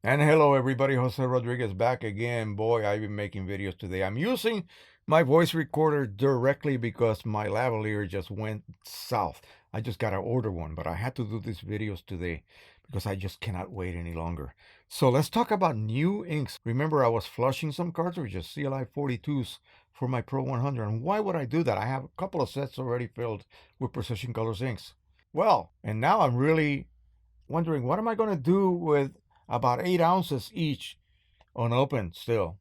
And hello everybody, Jose Rodriguez back again. Boy, I've been making videos today. I'm using my voice recorder directly because my lavalier just went south. I just got to order one, but I had to do these videos today because I just cannot wait any longer. So let's talk about new inks. Remember, I was flushing some cartridges, CLI 42s for my PRO-100. And why would I do that? I have a couple of sets already filled with Precisioncolors inks. Well, and now I'm really wondering what am I going to do with about 8 ounces each unopened still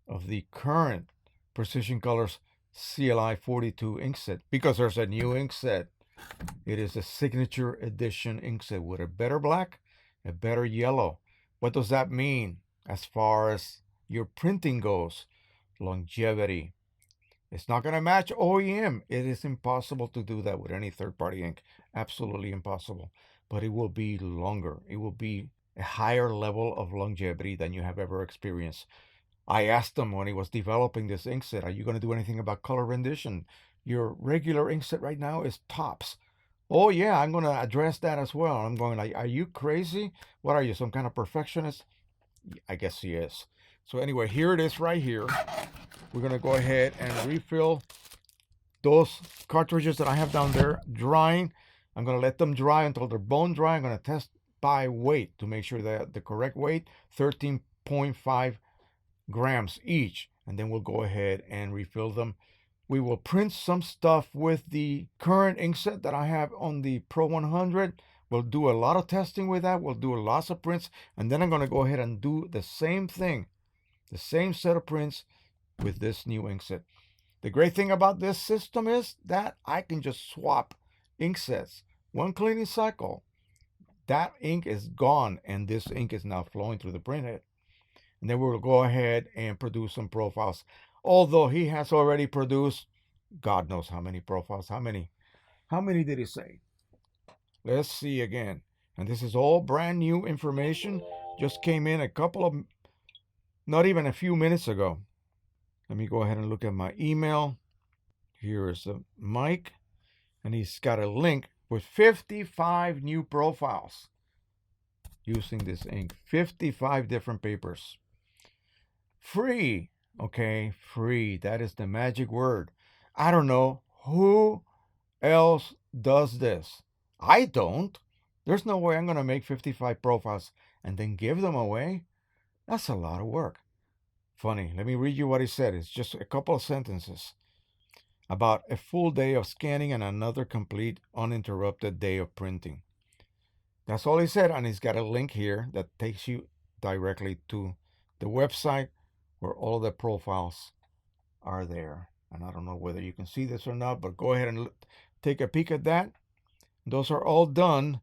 of the current Precisioncolors CLI 42 ink set, because there's a new ink set. It is a signature edition ink set with a better black, a better yellow. What does that mean as far as your printing goes? Longevity. It's not going to match OEM. It is impossible to do that with any third-party ink. Absolutely impossible. But it will be longer. It will be a higher level of longevity than you have ever experienced. I asked him when he was developing this ink set, are you going to do anything about color rendition? Your regular ink set right now is tops. Oh yeah, I'm going to address that as well. I'm going like, are you crazy? What are you, some kind of perfectionist? I guess he is. So anyway, here it is right here. We're going to go ahead and refill those cartridges that I have down there drying. I'm going to let them dry until they're bone dry. I'm going to test by weight to make sure that the correct weight, 13.5 grams each. And then we'll go ahead and refill them. We will print some stuff with the current ink set that I have on the PRO-100. We'll do a lot of testing with that. We'll do lots of prints. And then I'm going to go ahead and do the same thing, the same set of prints with this new ink set. The great thing about this system is that I can just swap ink sets. One cleaning cycle, that ink is gone, and this ink is now flowing through the printhead. And then we'll go ahead and produce some profiles. Although he has already produced, God knows how many profiles. How many did he say? Let's see again. And this is all brand new information. Just came in a couple of, not even a few minutes ago. Let me go ahead and look at my email. Here is the mic, and he's got a link with 55 new profiles using this ink. 55 different papers. Free. Okay, free. That is the magic word. I don't know who else does this. I don't. There's no way I'm going to make 55 profiles and then give them away. That's a lot of work. Funny. Let me read you what he said. It's just a couple of sentences about a full day of scanning and another complete uninterrupted day of printing. That's all he said, and he's got a link here that takes you directly to the website where all the profiles are there. And I don't know whether you can see this or not, but go ahead and take a peek at that. Those are all done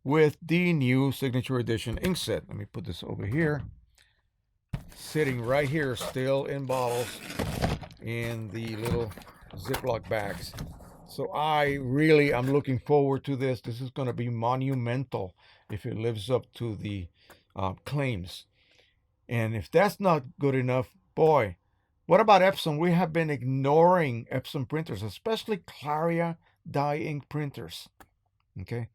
with the new Signature Edition ink set. Let me put this over here. Sitting right here, still in bottles, in the little Ziploc bags. So I'm looking forward to this. This is going to be monumental if it lives up to the claims. And if that's not good enough, boy, what about Epson? We have been ignoring Epson printers, especially Claria dye ink printers. Okay,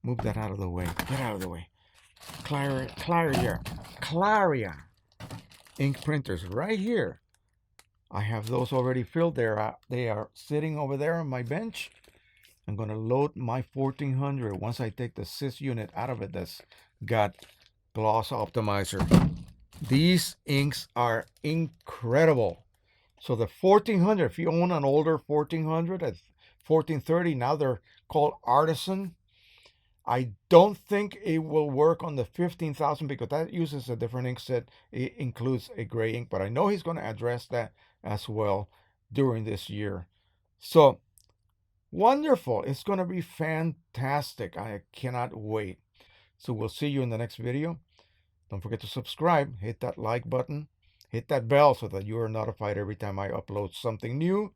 move that out of the way. Get out of the way. Claria ink printers right here. I have those already filled there. They are sitting over there on my bench. I'm going to load my 1400 once I take the sys unit out of it that's got gloss optimizer. These inks are incredible. So the 1400, if you own an older 1400 at 1430, now they're called Artisan. I don't think it will work on the 15,000 because that uses a different ink set. It includes a gray ink, but I know he's going to address that as well during this year. So wonderful. It's going to be fantastic. I cannot wait. So we'll see you in the next video. Don't forget to subscribe, hit that like button, hit that bell so that you are notified every time I upload something new.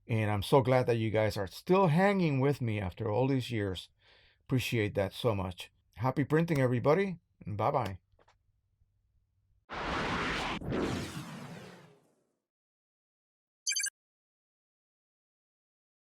And I'm so glad that you guys are still hanging with me after all these years. Appreciate that so much. Happy printing, everybody. Bye-bye.